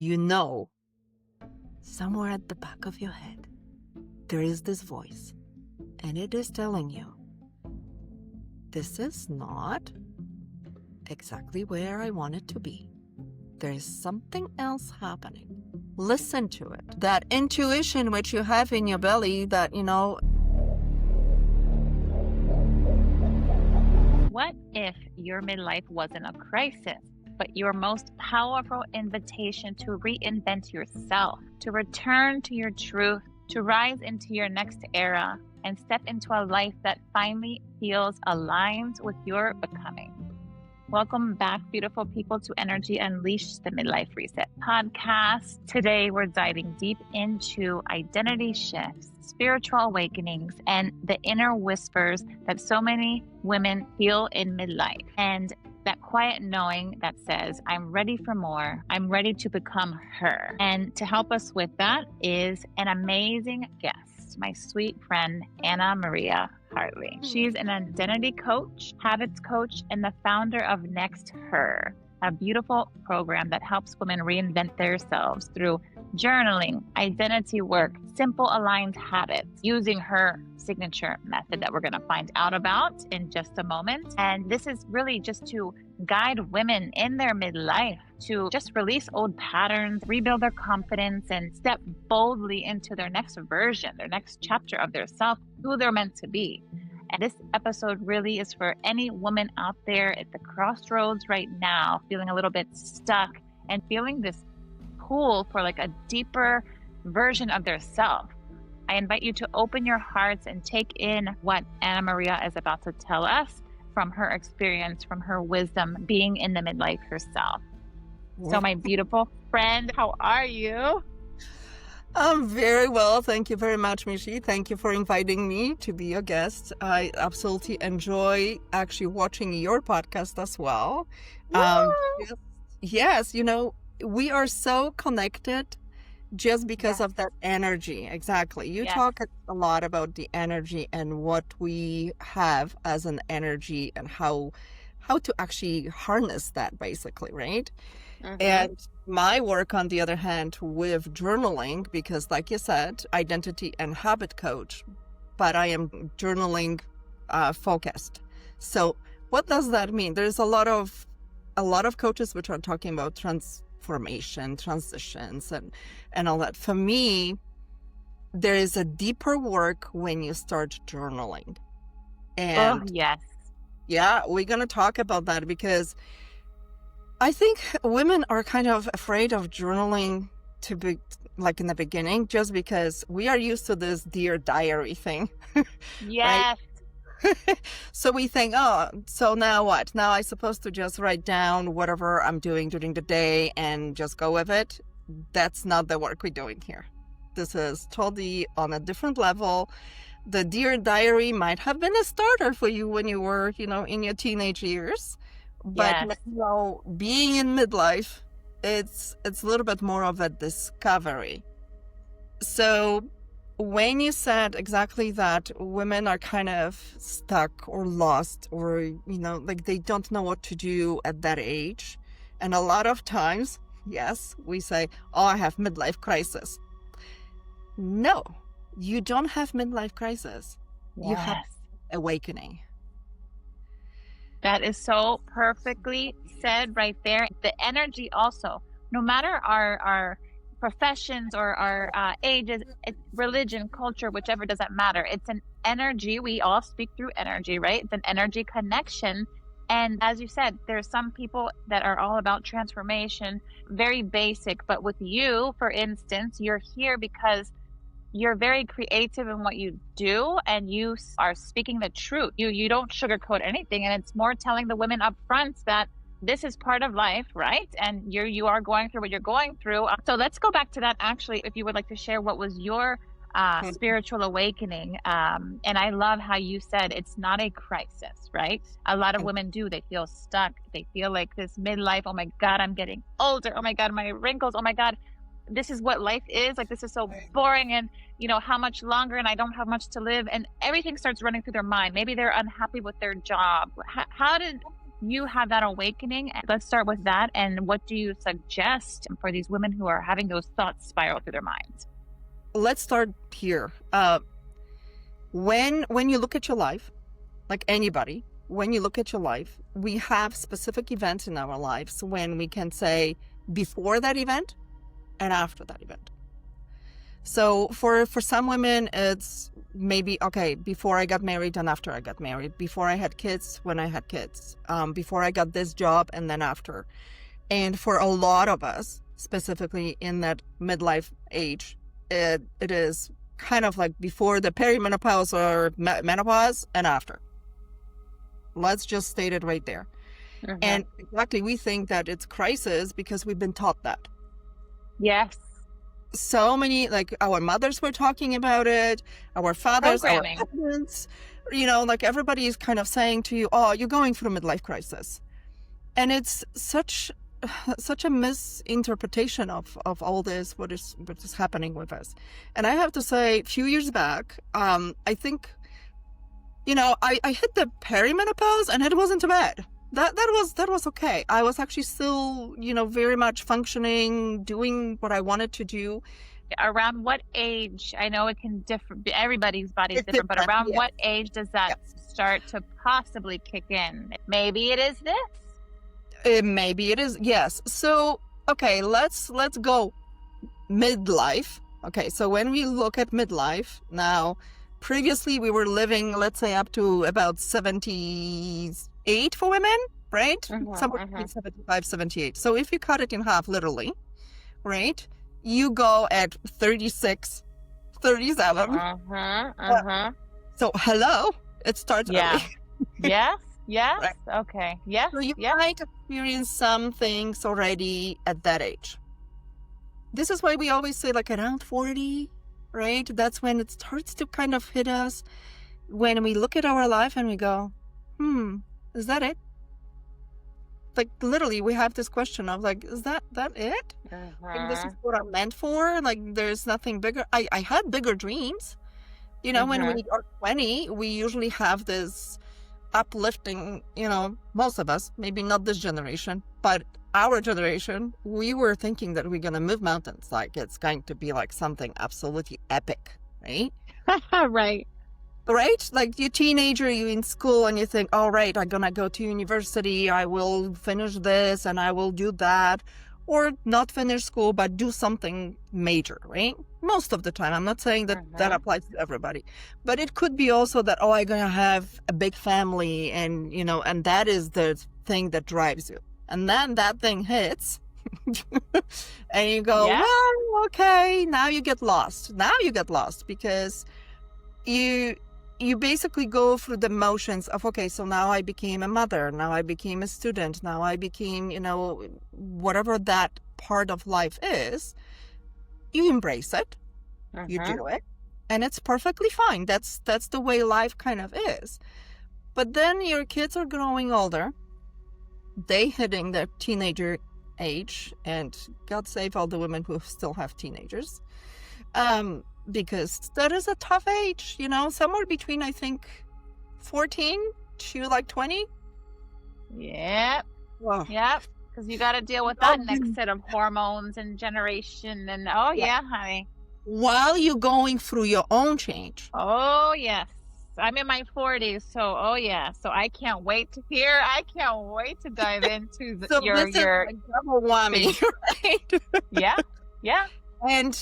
you know, somewhere at the back of your head, there is this voice, and it is telling you, this is not exactly where I want it to be. There is something else happening. Listen to it. That intuition which you have in your belly that, What if your midlife wasn't a crisis, but your most powerful invitation to reinvent yourself, to return to your truth, to rise into your next era, and step into a life that finally feels aligned with your becoming? Welcome back, beautiful people, to Energy Unleashed, the Midlife Reset podcast. Today, we're diving deep into identity shifts, spiritual awakenings, and the inner whispers that so many women feel in midlife. And that quiet knowing that says, I'm ready for more. I'm ready to become her. And to help us with that is an amazing guest, my sweet friend, Anna Maria Hartley. She's an identity coach, habits coach, and the founder of NextHer, a beautiful program that helps women reinvent themselves through journaling, identity work, simple aligned habits, using her signature method that we're going to find out about in just a moment. And this is really just to guide women in their midlife to just release old patterns, rebuild their confidence, and step boldly into their next version, their next chapter of their self, who they're meant to be. And this episode really is for any woman out there at the crossroads right now, feeling a little bit stuck and feeling this pull for like a deeper version of their self. I invite you to open your hearts and take in what Anna Maria is about to tell us from her experience, from her wisdom, being in the midlife herself. So my beautiful friend, how are you? I'm very well. Thank you very much, Michi. Thank you for inviting me to be your guest. I absolutely enjoy actually watching your podcast as well. Yes, we are so connected just because of that energy. Exactly. You talk a lot about the energy and what we have as an energy and how to actually harness that, basically, right? Mm-hmm. And my work, on the other hand, with journaling, because like you said, identity and habit coach, but I am journaling focused. So what does that mean? There's a lot of coaches which are talking about transformation, transitions, and all that. For me, there is a deeper work when you start journaling. And yeah, we're going to talk about that because I think women are kind of afraid of journaling to be like in the beginning, just because we are used to this Dear Diary thing. Yes. So we think, so now what? Now I'm supposed to just write down whatever I'm doing during the day and just go with it. That's not the work we're doing here. This is totally on a different level. The Dear Diary might have been a starter for you when you were, in your teenage years. But being in midlife, it's a little bit more of a discovery. So when you said exactly that women are kind of stuck or lost or, like they don't know what to do at that age. And a lot of times, yes, we say, I have midlife crisis. No, you don't have midlife crisis. Yes. You have awakening. That is so perfectly said right there. The energy also, no matter our professions or our ages, religion, culture, whichever, doesn't matter. It's an energy. We all speak through energy, right? It's an energy connection. And as you said, there's some people that are all about transformation, very basic. But with you, for instance, you're here because you're very creative in what you do and you are speaking the truth. You don't sugarcoat anything, and it's more telling the women up front that this is part of life, right? And you are going through what you're going through. So let's go back to that, actually, if you would like to share what was your spiritual awakening. And I love how you said it's not a crisis, right? A lot of women do. They feel stuck. They feel like this midlife, oh my God, I'm getting older. Oh my God, my wrinkles. Oh my God, this is what life is. Like, this is so boring, and how much longer, and I don't have much to live, and everything starts running through their mind. Maybe they're unhappy with their job. How did you have that awakening, let's start with that. And what do you suggest for these women who are having those thoughts spiral through their minds? Let's start here. When you look at your life, like anybody, when you look at your life, we have specific events in our lives when we can say before that event and after that event. So for some women, it's maybe, okay, before I got married and after I got married, before I had kids, when I had kids, before I got this job and then after. And for a lot of us, specifically in that midlife age, it is kind of like before the perimenopause or menopause and after. Let's just state it right there. Mm-hmm. And exactly, we think that it's crisis because we've been taught that. Yes. So many, like our mothers were talking about it, our fathers, our parents, like everybody is kind of saying to you, oh, you're going through a midlife crisis. And it's such a misinterpretation of all this, what is happening with us. And I have to say, a few years back, I think, I hit the perimenopause and it wasn't too bad. That was okay. I was actually still, very much functioning, doing what I wanted to do. Around what age? I know it can differ. Everybody's body is different, but around what age does that start to possibly kick in? Maybe it is this. Maybe it is. Yes. So, okay, let's go midlife. Okay. So when we look at midlife now, previously we were living, let's say, up to about 78 for women, right? Somewhere between 75, 78. So if you cut it in half, literally, right? You go at 36, 37. So hello, it starts early. Yes. Right. Okay. Yes. So you might experience some things already at that age. This is why we always say like around 40, right? That's when it starts to kind of hit us. When we look at our life and we go, is that it? Like literally we have this question of like, is that it? Like, this is what I'm meant for? Like there's nothing bigger. I had bigger dreams. When we are 20, we usually have this uplifting, most of us, maybe not this generation, but our generation, we were thinking that we're going to move mountains. Like it's going to be like something absolutely epic, right? Right? Like you're a teenager, you're in school and you think, all right, I'm going to go to university. I will finish this and I will do that. Or not finish school, but do something major, right? Most of the time. I'm not saying that that applies to everybody. But it could be also that, I'm going to have a big family and, and that is the thing that drives you. And then that thing hits and you go, well, okay, now you get lost. Because you basically go through the motions of, okay, so now I became a mother, now I became a student, now I became, whatever that part of life is, you embrace it, you do it, and it's perfectly fine. That's the way life kind of is. But then your kids are growing older, they hitting their teenager age, and God save all the women who still have teenagers. Because that is a tough age, somewhere between, I think, 14 to like 20. Yep. Wow. Yep. Because you got to deal with that next set of hormones and generation and, honey. While you're going through your own change. Oh, yes. I'm in my 40s, so, So I can't wait to hear. I can't wait to dive into your double whammy, right? Yeah. And,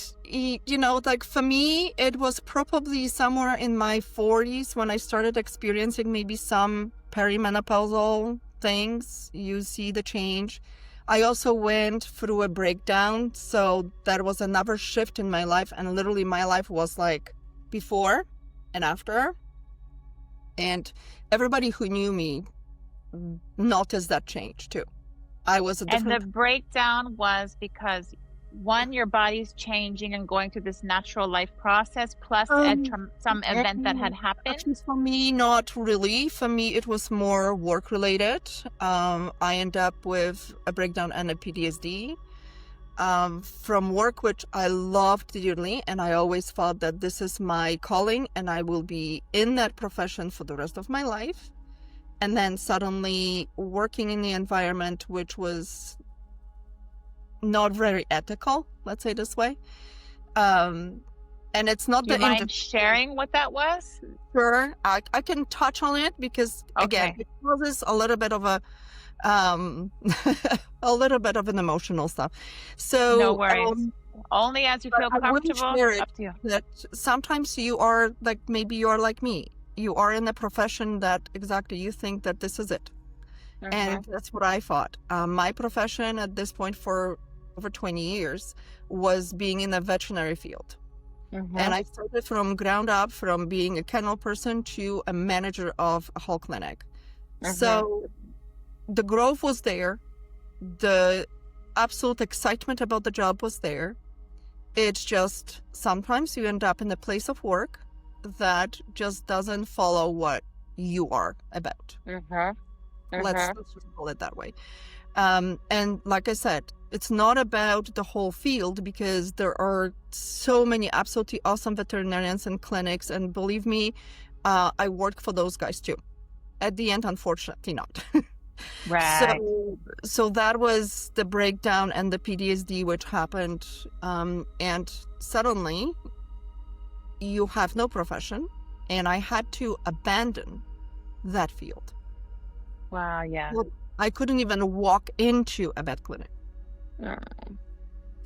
like for me, it was probably somewhere in my 40s when I started experiencing maybe some perimenopausal things. You see the change. I also went through a breakdown. So that was another shift in my life. And literally my life was like before and after. And everybody who knew me noticed that change too. I was a different... And the breakdown was because... one, your body's changing and going through this natural life process, plus some event that had happened? Actually, for me, not really. For me, it was more work-related. I ended up with a breakdown and a PTSD from work, which I loved dearly, and I always thought that this is my calling, and I will be in that profession for the rest of my life. and then suddenly working in the environment which was not very ethical, let's say this way. And it's not Do you mind sharing what that was? Sure, I can touch on it because again, it causes a little bit of a a little bit of an emotional stuff. So no worries. Only as you feel comfortable. Up to you. That sometimes you are like, maybe you are like me. You are in a profession that exactly you think that this is it. And that's what I thought. My profession at this point for over 20 years was being in the veterinary field. And I started from ground up, from being a kennel person to a manager of a whole clinic. So the growth was there. The absolute excitement about the job was there. It's just sometimes you end up in a place of work that just doesn't follow what you are about. Let's just call it that way. And like I said, it's not about the whole field, because there are so many absolutely awesome veterinarians and clinics. And believe me, I work for those guys too. At the end, unfortunately not. Right. So that was the breakdown and the PTSD which happened. And suddenly you have no profession, and I had to abandon that field. Wow, yeah. I couldn't even walk into a vet clinic.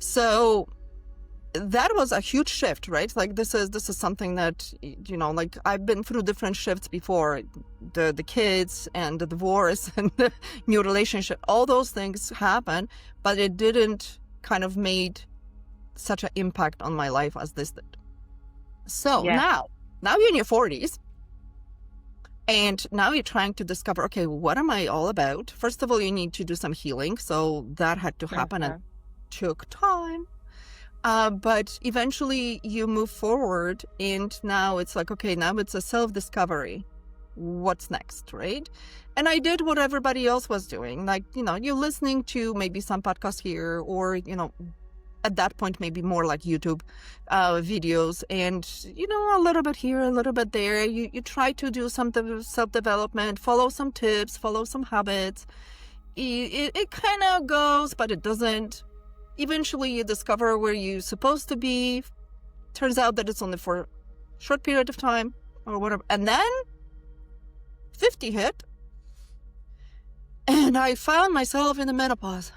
So that was a huge shift, right? Like this is something that, you know, like I've been through different shifts before, the kids and the divorce and the new relationship, all those things happen, but it didn't kind of made such an impact on my life as this did. So now you're in your 40s. And now you're trying to discover, okay, what am I all about? First of all, you need to do some healing. So that had to happen and took time. But eventually you move forward, and now it's like, okay, now it's a self-discovery. What's next, right? And I did what everybody else was doing. Like, you know, you're listening to maybe some podcast here, or, you know, at that point, maybe more like YouTube videos, and, you know, a little bit here, a little bit there. You try to do some self-development, follow some tips, follow some habits. It kind of goes, but it doesn't. Eventually, you discover where you're supposed to be. Turns out that it's only for a short period of time or whatever. And then 50 hit, and I found myself in the menopause.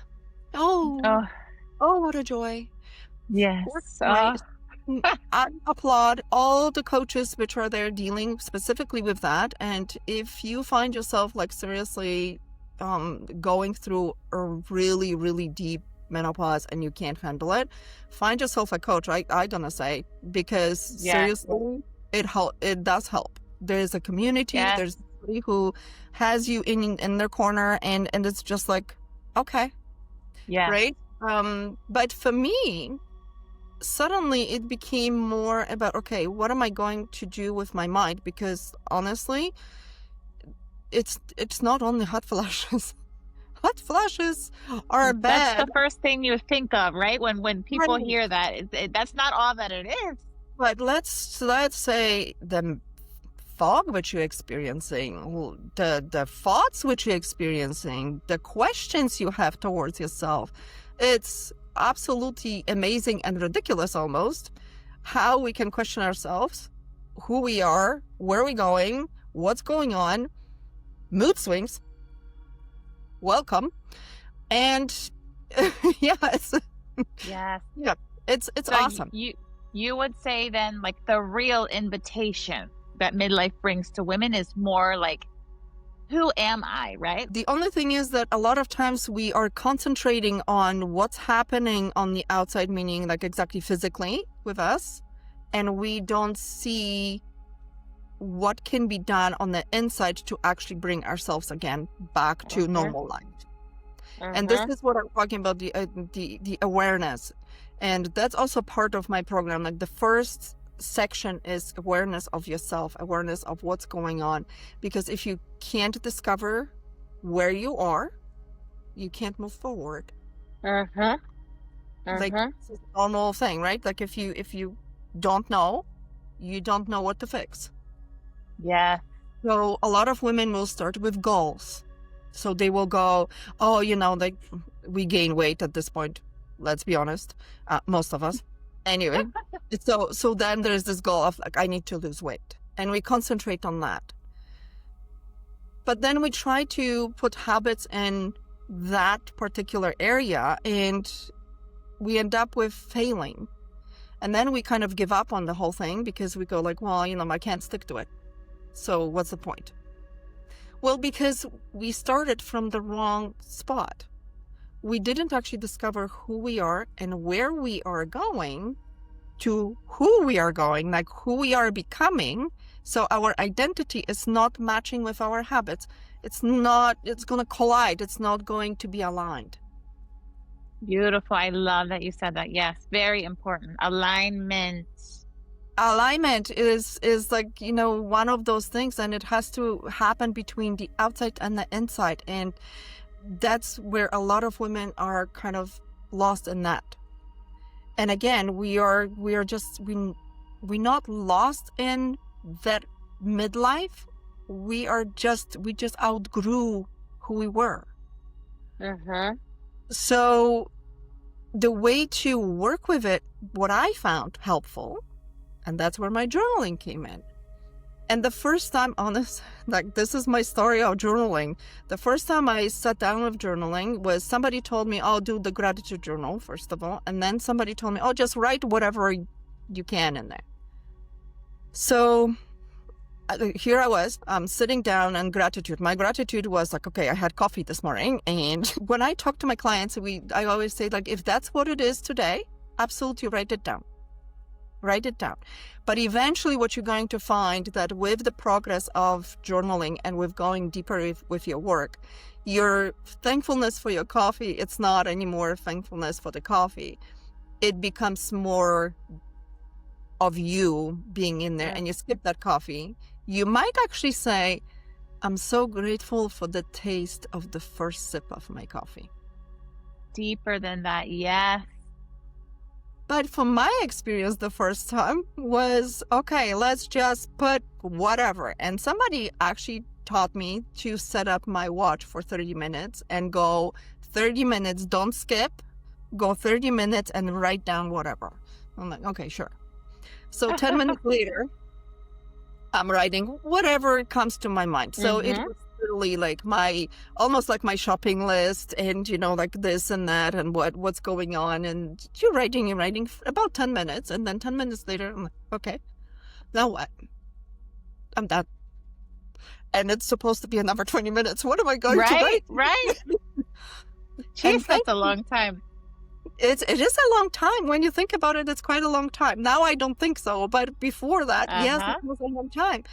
Oh, what a joy. Yes. I applaud all the coaches which are there dealing specifically with that. And if you find yourself like seriously going through a really, really deep menopause and you can't handle it, find yourself a coach. I gonna say, because seriously, it does help. There's a community, there's somebody who has you in their corner, and it's just like, okay. Right? But for me, suddenly it became more about, okay, what am I going to do with my mind? Because honestly, it's not only hot flashes. Hot flashes are bad. That's the first thing you think of, right? When people hear that, that's not all that it is. But let's say the fog which you're experiencing, the thoughts which you're experiencing, the questions you have towards yourself. It's absolutely amazing and ridiculous almost how we can question ourselves, who we are, where we're going, what's going on, mood swings. Welcome. And it's so awesome. You would say then, like, the real invitation that midlife brings to women is more like, who am I, right? The only thing is that a lot of times we are concentrating on what's happening on the outside, meaning like exactly physically with us, and we don't see what can be done on the inside to actually bring ourselves again back to normal life. And this is what I'm talking about, the awareness. And that's also part of my program. Like the first section is awareness of yourself, awareness of what's going on. Because if you can't discover where you are, you can't move forward. Like it's a normal thing, right? Like if you don't know, you don't know what to fix. Yeah. So a lot of women will start with goals. So they will go, oh, like we gain weight at this point. Let's be honest, most of us. Anyway, so then there's this goal of like, I need to lose weight, and we concentrate on that. But then we try to put habits in that particular area, and we end up with failing. And then we kind of give up on the whole thing because we go like, well, I can't stick to it. So what's the point? Well, because we started from the wrong spot. We didn't actually discover who we are and where we are going to who we are going, like who we are becoming. So our identity is not matching with our habits. It's going to collide. It's not going to be aligned. Beautiful. I love that you said that. Yes, very important. Alignment. Alignment is like, one of those things, and it has to happen between the outside and the inside. And that's where a lot of women are kind of lost in that. And again, we're not lost in that midlife. We just outgrew who we were. Mm-hmm. So the way to work with it, what I found helpful, and that's where my journaling came in. And the first time, honest, like this is my story of journaling. The first time I sat down with journaling was somebody told me, oh, do the gratitude journal, first of all. And then somebody told me, oh, just write whatever you can in there. So here I was, sitting down, and gratitude. My gratitude was like, okay, I had coffee this morning. And when I talk to my clients, I always say, like, if that's what it is today, absolutely write it down. Write it down. But eventually what you're going to find that with the progress of journaling and with going deeper with your work, your thankfulness for your coffee, it's not anymore thankfulness for the coffee. It becomes more of you being in there, and you skip that coffee. You might actually say, I'm so grateful for the taste of the first sip of my coffee. Deeper than that, yes. But from my experience, the first time was, okay, let's just put whatever. And somebody actually taught me to set up my watch for 30 minutes and go 30 minutes, don't skip, go 30 minutes and write down whatever. I'm like, okay, sure. So 10 minutes later, I'm writing whatever comes to my mind. So it was literally like almost like my shopping list, and like this and that and what's going on, and you're writing about 10 minutes, and then 10 minutes later I'm like, okay, now what? I'm done. And it's supposed to be another 20 minutes. What am I going to write? Right. Jeez, that's a long time. It is a long time. When you think about it, it's quite a long time. Now I don't think so, but before that, yes, it was a long time.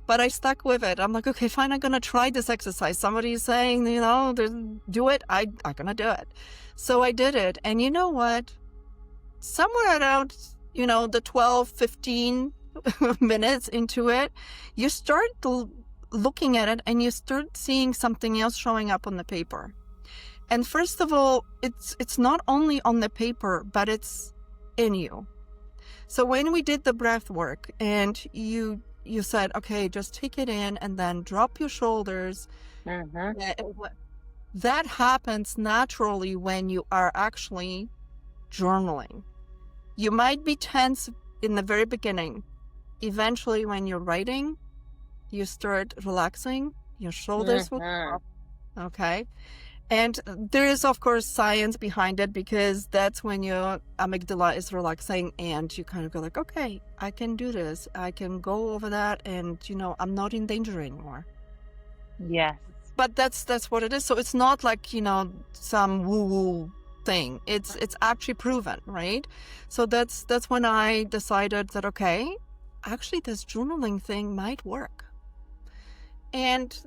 But I stuck with it. I'm like, okay, fine, I'm going to try this exercise. Somebody's saying, do it. I'm going to do it. So I did it. And you know what? Somewhere around, the 12, 15 minutes into it, you start looking at it and you start seeing something else showing up on the paper. And first of all, it's not only on the paper, but it's in you. So when we did the breath work and you said, okay, just take it in and then drop your shoulders. That happens naturally when you are actually journaling. You might be tense in the very beginning. Eventually, when you're writing, you start relaxing, your shoulders will drop. Okay. And there is, of course, science behind it, because that's when your amygdala is relaxing and you kind of go like, okay, I can do this. I can go over that, and, I'm not in danger anymore. Yes. But that's what it is. So it's not like, some woo-woo thing. It's actually proven, right? So that's when I decided that, okay, actually this journaling thing might work. And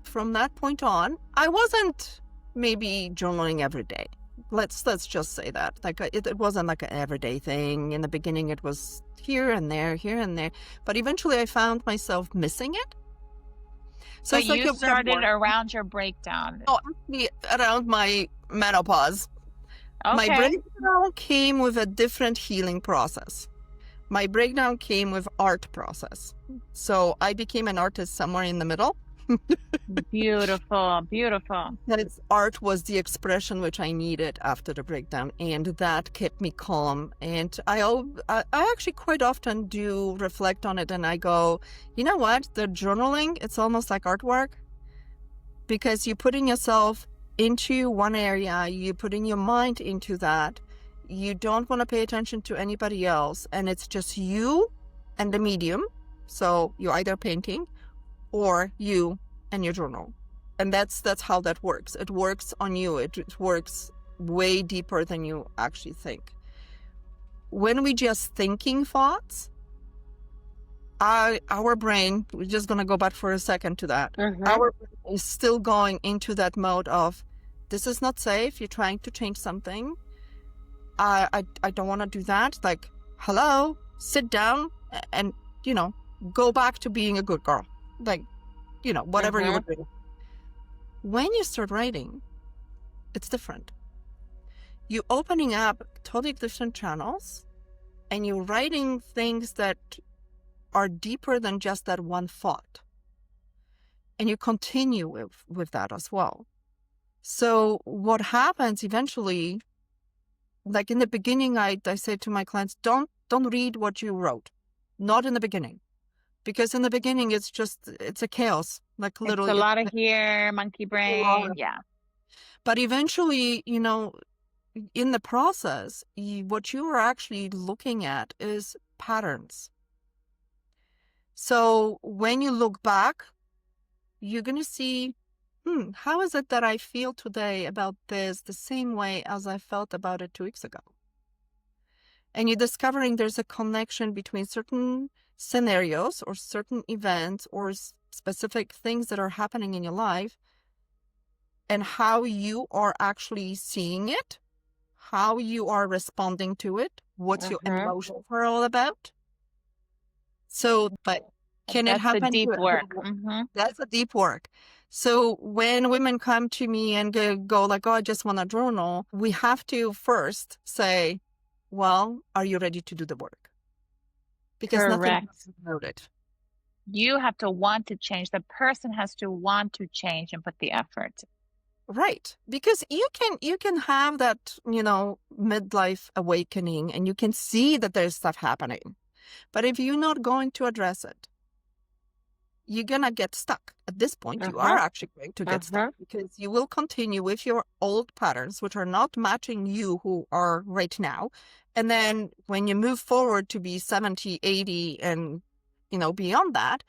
from that point on, I wasn't maybe journaling every day. Let's just say that. Like it wasn't like an everyday thing. In the beginning, it was here and there. But eventually, I found myself missing it. So you started around your breakdown. Oh, actually, around my menopause. Okay. My breakdown came with a different healing process. My breakdown came with art process. So I became an artist somewhere in the middle. Beautiful, beautiful. That art was the expression which I needed after the breakdown, and that kept me calm. And I actually quite often do reflect on it, and I go, you know what? The journaling, it's almost like artwork, because you're putting yourself into one area, you're putting your mind into that. You don't want to pay attention to anybody else, and it's just you and the medium. So you're either painting or you and your journal. And that's how that works. It works on you. It works way deeper than you actually think. When we just thinking thoughts, our brain, we're just going to go back for a second to that. Our brain is still going into that mode of, this is not safe. You're trying to change something. I don't want to do that. Like, hello, sit down and, go back to being a good girl. Like, whatever you would do. When you start writing, it's different. You're opening up totally different channels, and you're writing things that are deeper than just that one thought. And you continue with that as well. So what happens eventually, like in the beginning, I say to my clients, don't read what you wrote. Not in the beginning. Because in the beginning, it's a chaos. Like literally. It's a lot of here, monkey brain. Yeah. But eventually, in the process, what you are actually looking at is patterns. So when you look back, you're going to see, how is it that I feel today about this the same way as I felt about it 2 weeks ago? And you're discovering there's a connection between certain scenarios or certain events or specific things that are happening in your life and how you are actually seeing it, how you are responding to it, what's your emotions are all about. So, but can it happen? That's the deep work. That's a deep work. So when women come to me and go like, oh, I just want a journal, we have to first say, well, are you ready to do the work? Because nothing about it. You have to want to change. The person has to want to change and put the effort. Right. Because you can have that, midlife awakening, and you can see that there's stuff happening. But if you're not going to address it, you're going to get stuck. At this point, you are actually going to get stuck, because you will continue with your old patterns, which are not matching you who are right now. And then when you move forward to be 70, 80, and, beyond that,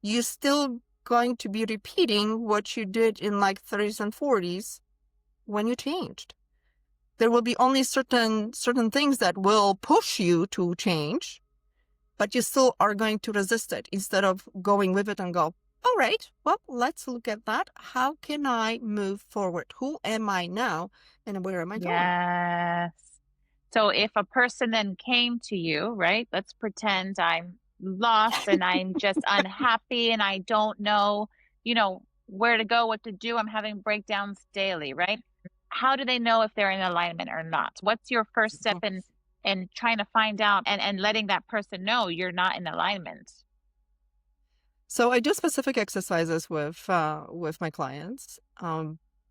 you're still going to be repeating what you did in like 30s and 40s when you changed. There will be only certain things that will push you to change, but you still are going to resist it instead of going with it and go, all right, well, let's look at that. How can I move forward? Who am I now? And where am I going? Yes. So if a person then came to you, right? Let's pretend I'm lost and I'm just unhappy and I don't know, where to go, what to do. I'm having breakdowns daily, right? How do they know if they're in alignment or not? What's your first step in trying to find out and letting that person know you're not in alignment? So I do specific exercises with my clients.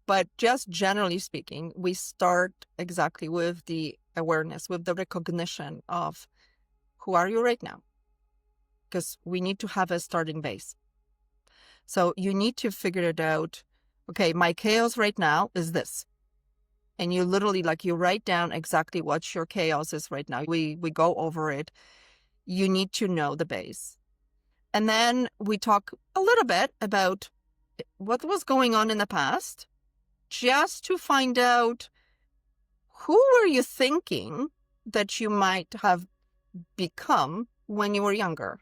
But just generally speaking, we start exactly with the awareness, with the recognition of who are you right now? Because we need to have a starting base. So you need to figure it out. Okay, my chaos right now is this. And you literally, you write down exactly what your chaos is right now. We go over it. You need to know the base. And then we talk a little bit about what was going on in the past, just to find out who were you thinking that you might have become when you were younger.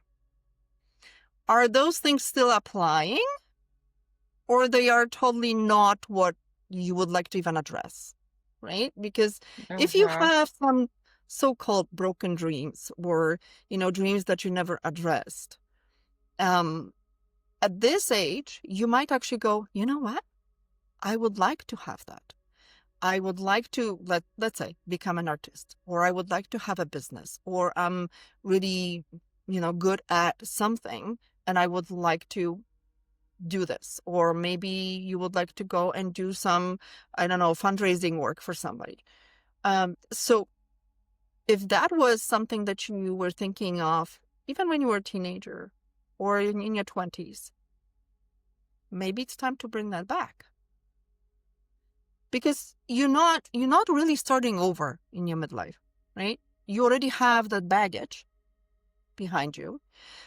Are those things still applying, or they are totally not what you would like to even address, right? Because if you have some so-called broken dreams or, dreams that you never addressed, at this age, you might actually go, you know what? I would like to have that. I would like to, let's say, become an artist, or I would like to have a business, or I'm really, good at something and I would like to do this. Or maybe you would like to go and do some, I don't know, fundraising work for somebody. So if that was something that you were thinking of, even when you were a teenager or in your 20s, maybe it's time to bring that back. Because you're not really starting over in your midlife, right? You already have that baggage behind you.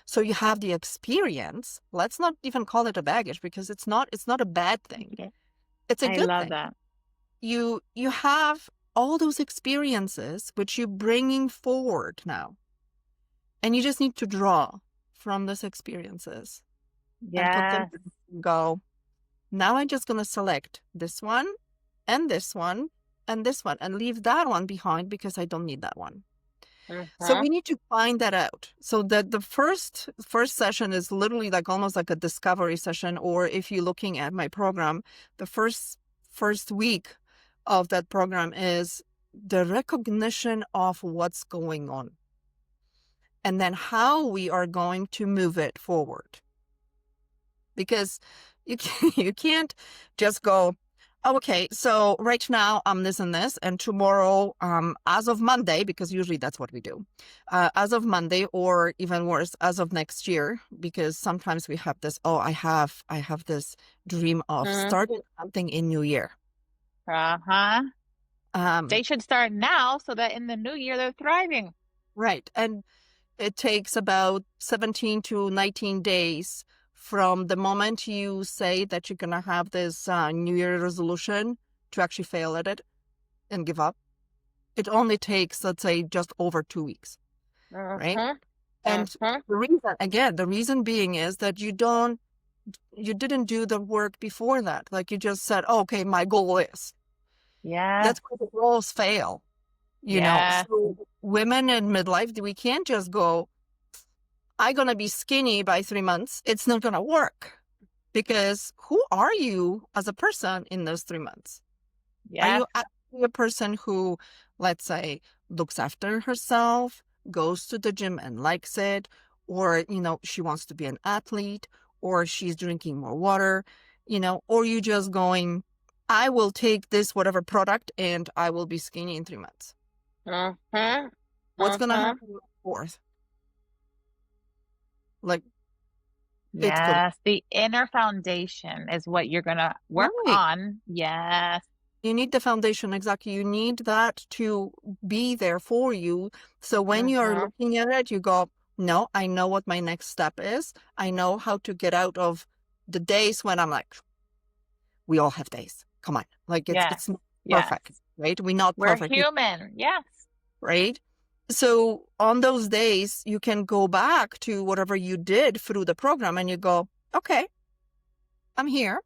So you have the experience. Let's not even call it a baggage, because it's not a bad thing. Okay. It's a I good love thing. that. You have all those experiences which you're bringing forward now. And you just need to draw from those experiences and put them and go, now I'm just going to select this one and this one and this one and leave that one behind because I don't need that one. So we need to find that out. So that the first session is literally like almost like a discovery session. Or if you're looking at my program, the first week of that program is the recognition of what's going on, and then how we are going to move it forward. Because you can't just go, oh, okay, so right now I'm this and this, and tomorrow, as of Monday, because usually that's what we do, as of Monday, or even worse, as of next year, because sometimes we have this, I have this dream of starting something in New Year. They should start now so that in the new year they're thriving. Right. And it takes about 17 to 19 days from the moment you say that you're going to have this New Year resolution to actually fail at it and give up. It only takes, let's say, just over 2 weeks, right? And the reason being is that you didn't do the work before that. Like you just said, okay, my goal is. Yeah. That's where the goals fail, know. So women in midlife, we can't just go, I'm going to be skinny by 3 months. It's not going to work, because who are you as a person in those 3 months? Are you actually a person who, let's say, looks after herself, goes to the gym and likes it, or, she wants to be an athlete, or she's drinking more water, or you just going, I will take this whatever product and I will be skinny in 3 months. What's going to happen fourth? Like, the inner foundation is what you're going to work on. Yes. You need the foundation. Exactly. You need that to be there for you. So when you're looking at it, you go, no, I know what my next step is. I know how to get out of the days when I'm like, we all have days. Come on. Like it's not perfect, right? We're not perfect. We're human. Yes. Right. So on those days, you can go back to whatever you did through the program and you go, okay, I'm here.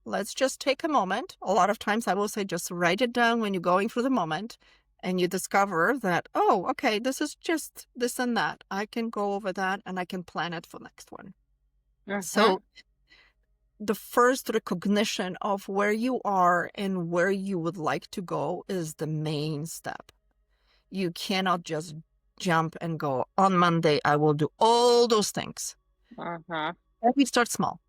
Let's just take a moment. A lot of times I will say, just write it down when you're going through the moment, and you discover that, oh, okay, this is just this and that. I can go over that and I can plan it for next one. So the first recognition of where you are and where you would like to go is the main step. You cannot just jump and go, on Monday, I will do all those things. And we start small.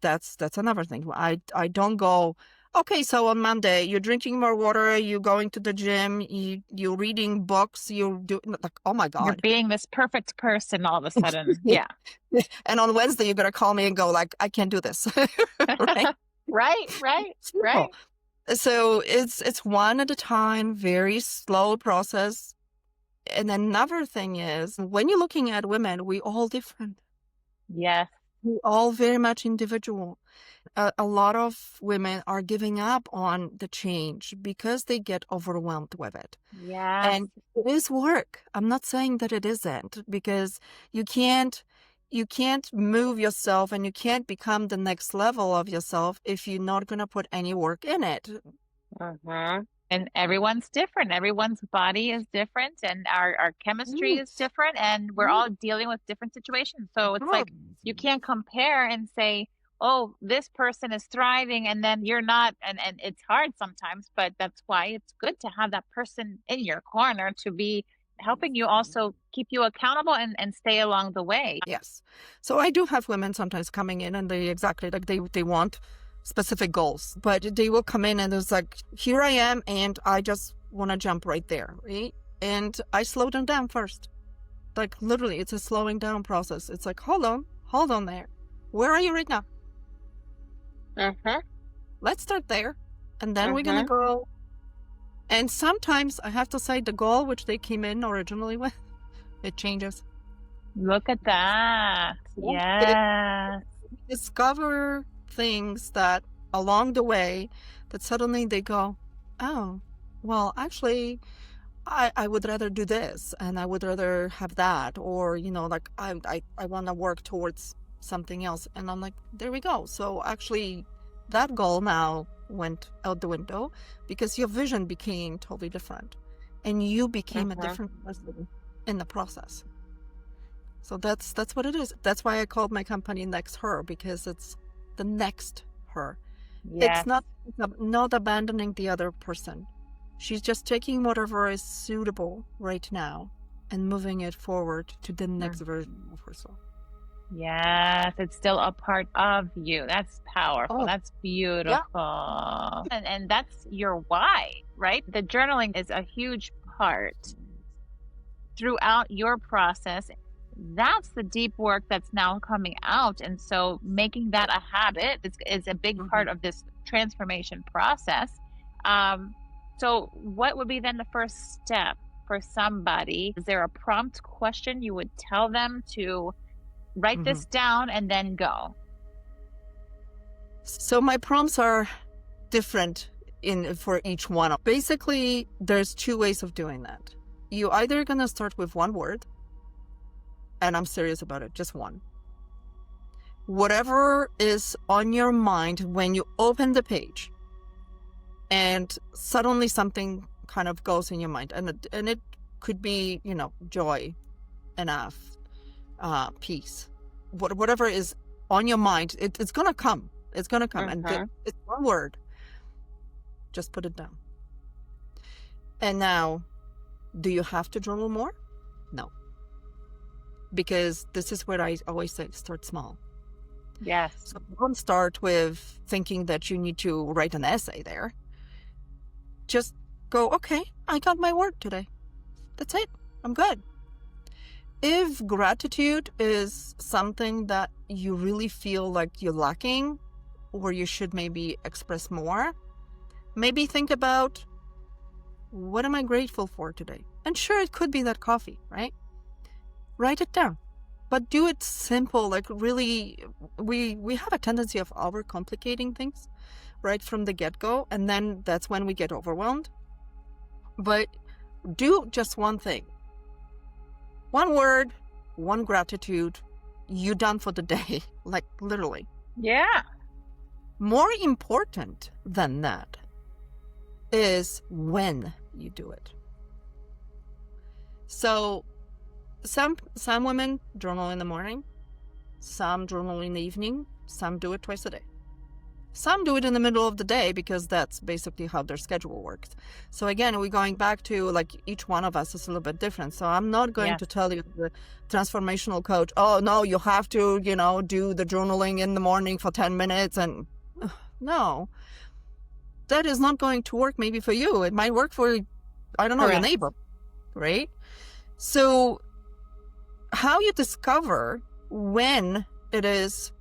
That's another thing. I don't go, okay, so on Monday, you're drinking more water, you're going to the gym, you're reading books, you're doing, like, oh my God. You're being this perfect person all of a sudden. Yeah. And on Wednesday, you're going to call me and go like, I can't do this. Right? Right. So it's one at a time, very slow process. And another thing is, when you're looking at women, we all different. Yes. We all very much individual. A lot of women are giving up on the change because they get overwhelmed with it. Yeah. And it is work. I'm not saying that it isn't, because you can't move yourself and you can't become the next level of yourself if you're not going to put any work in it. And everyone's different. Everyone's body is different, and our chemistry is different, and we're all dealing with different situations. So it's like you can't compare and say, oh, this person is thriving and then you're not, and it's hard sometimes, but that's why it's good to have that person in your corner to be helping you also keep you accountable and stay along the way. Yes. So I do have women sometimes coming in and they exactly like they want specific goals, but they will come in and it's like, here I am and I just want to jump right there, right? And I slow them down first. Like literally, it's a slowing down process. It's like, hold on there. Where are you right now? Let's start there. And then we're going to go. And sometimes I have to say the goal which they came in originally with, it changes. Look at that. Yeah. Discover things that along the way that suddenly they go, oh, well, actually, I would rather do this and I would rather have that. Or, like I want to work towards something else. And I'm like, there we go. So actually that goal now went out the window because your vision became totally different and you became a different person in the process. So that's what it is. That's why I called my company NextHer, because it's the next her. Yes. It's not abandoning the other person. She's just taking whatever is suitable right now and moving it forward to the next version of herself. Yes, it's still a part of you. That's powerful. Oh, that's beautiful. Yeah. And that's your why, right? The journaling is a huge part throughout your process. That's the deep work that's now coming out. And so making that a habit is a big part of this transformation process. So what would be then the first step for somebody? Is there a prompt question you would tell them to write this down and then go? So my prompts are different for each one. Basically, there's two ways of doing that. You either going to start with one word, and I'm serious about it, just one. Whatever is on your mind when you open the page and suddenly something kind of goes in your mind, and it could be, joy, enough, peace, whatever is on your mind, it's gonna come. It's gonna come, and it's one word. Just put it down. And now, do you have to journal more? No, because this is where I always say, start small. Yes. So don't start with thinking that you need to write an essay there. Just go, okay, I got my word today. That's it. I'm good. If gratitude is something that you really feel like you're lacking, or you should maybe express more, maybe think about, what am I grateful for today? And sure, it could be that coffee, right? Write it down, but do it simple. Like really, we have a tendency of overcomplicating things right from the get-go, and then that's when we get overwhelmed. But do just one thing. One word, one gratitude, you done for the day, like literally. Yeah. More important than that is when you do it. So some women journal in the morning, some journal in the evening, some do it twice a day. Some do it in the middle of the day because that's basically how their schedule works. So again, we're going back to like each one of us is a little bit different. So I'm not going to tell you, the transformational coach, oh no, you have to, do the journaling in the morning for 10 minutes. And no, that is not going to work maybe for you. It might work for, I don't know, your neighbor, right? So how you discover when it is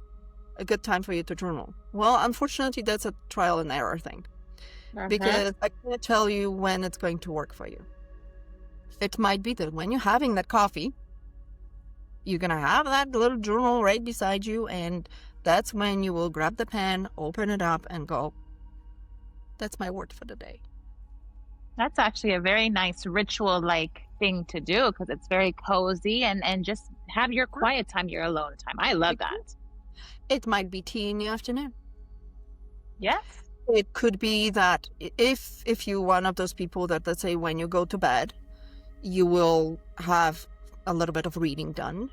a good time for you to journal? Well, unfortunately, that's a trial and error thing, because I can't tell you when it's going to work for you. It might be that when you're having that coffee, you're going to have that little journal right beside you, and that's when you will grab the pen, open it up, and go, that's my word for the day. That's actually a very nice ritual-like thing to do, because it's very cozy and just have your quiet time, your alone time. I love that. It might be tea in the afternoon. Yes. It could be that if you're one of those people that, let's say, when you go to bed, you will have a little bit of reading done.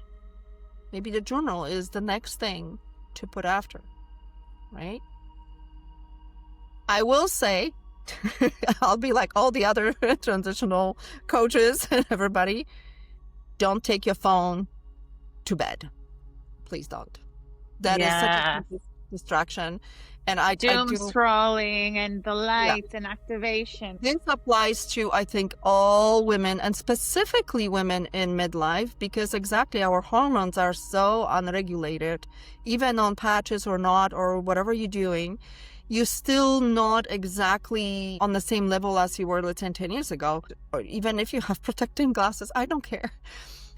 Maybe the journal is the next thing to put after. right? I will say, I'll be like all the other transitional coaches and everybody, don't take your phone to bed. Please don't. That is such a distraction. And I do scrolling and the lights and activation. This applies to, I think, all women, and specifically women in midlife, because exactly our hormones are so unregulated, even on patches or not, or whatever you're doing, you're still not exactly on the same level as you were, let's say, 10 years ago. Or even if you have protecting glasses, I don't care.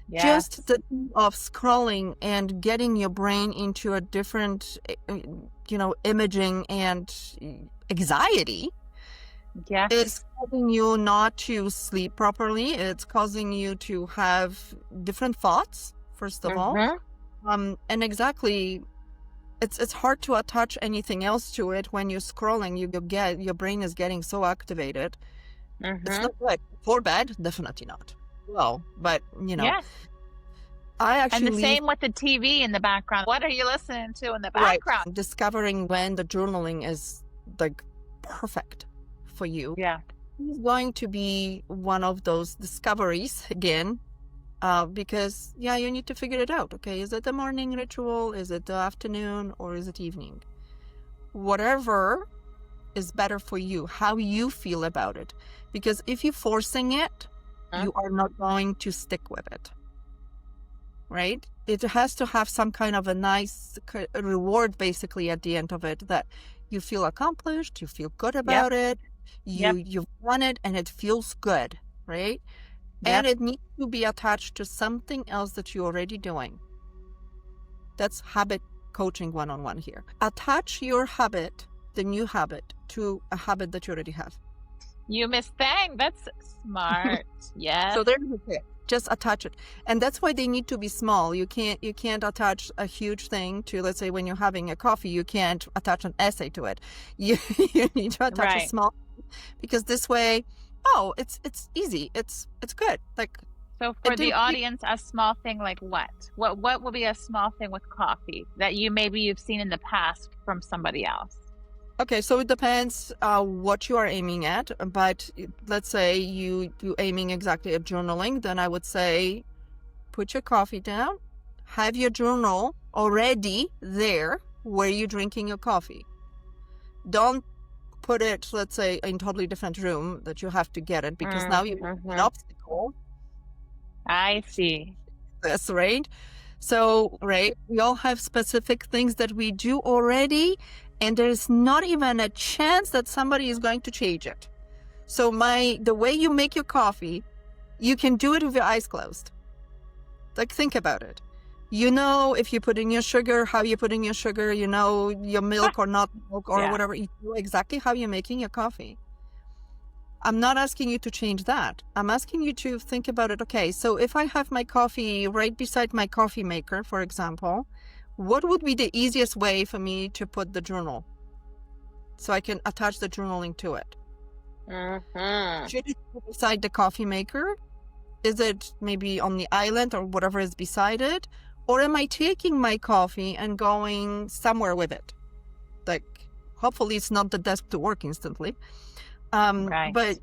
Yes. Just the of scrolling and getting your brain into a different, imaging and anxiety. Yes. It's causing you not to sleep properly. It's causing you to have different thoughts, first of all. And exactly, it's hard to attach anything else to it when you're scrolling. Your brain is getting so activated. It's not good. For bed, definitely not. Well, but Yes. I actually, and the same with the TV in the background. What are you listening to in the background? Right. Discovering when the journaling is like perfect for you. Yeah. It's going to be one of those discoveries again, because you need to figure it out. Okay, is it the morning ritual? Is it the afternoon? Or is it evening? Whatever is better for you, how you feel about it. Because if you're forcing it, you are not going to stick with it. Right? It has to have some kind of a nice reward basically at the end of it, that you feel accomplished, you feel good about it, you've done it and it feels good, right? And it needs to be attached to something else that you're already doing. That's habit coaching 101 here. Attach your habit, the new habit, to a habit that you already have. You Miss Thang, that's smart. Yeah. So there's the tip. Just attach it. And that's why they need to be small. You can't attach a huge thing to, let's say, when you're having a coffee, you can't attach an essay to it. You need to attach a small, because this way, it's easy. It's good. Like, so for the audience, a small thing like what? What will be a small thing with coffee that you've seen in the past from somebody else? Okay, so it depends what you are aiming at, but let's say you aiming exactly at journaling, then I would say put your coffee down, have your journal already there where you're drinking your coffee. Don't put it, let's say, in a totally different room that you have to get it, because now you have an obstacle. I see. That's right. So, we all have specific things that we do already, and there's not even a chance that somebody is going to change it. So the way you make your coffee, you can do it with your eyes closed. Like, think about it. If you put in your sugar, how you put in your sugar, your milk or not milk or whatever, you know exactly how you're making your coffee. I'm not asking you to change that. I'm asking you to think about it. Okay, so if I have my coffee right beside my coffee maker, for example, what would be the easiest way for me to put the journal so I can attach the journaling to it? Should it be beside the coffee maker? Is it maybe on the island or whatever is beside it? Or am I taking my coffee and going somewhere with it? Like, hopefully it's not the desk to work instantly. But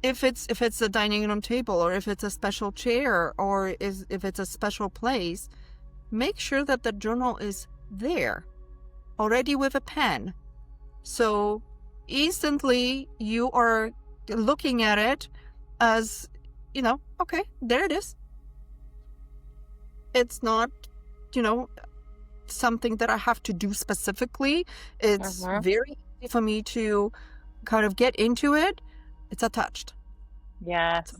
if it's a dining room table, or if it's a special chair, or if it's a special place, make sure that the journal is there already with a pen. So instantly you are looking at it as, okay, there it is. It's not, something that I have to do specifically. It's very easy for me to kind of get into it. It's attached. Yes.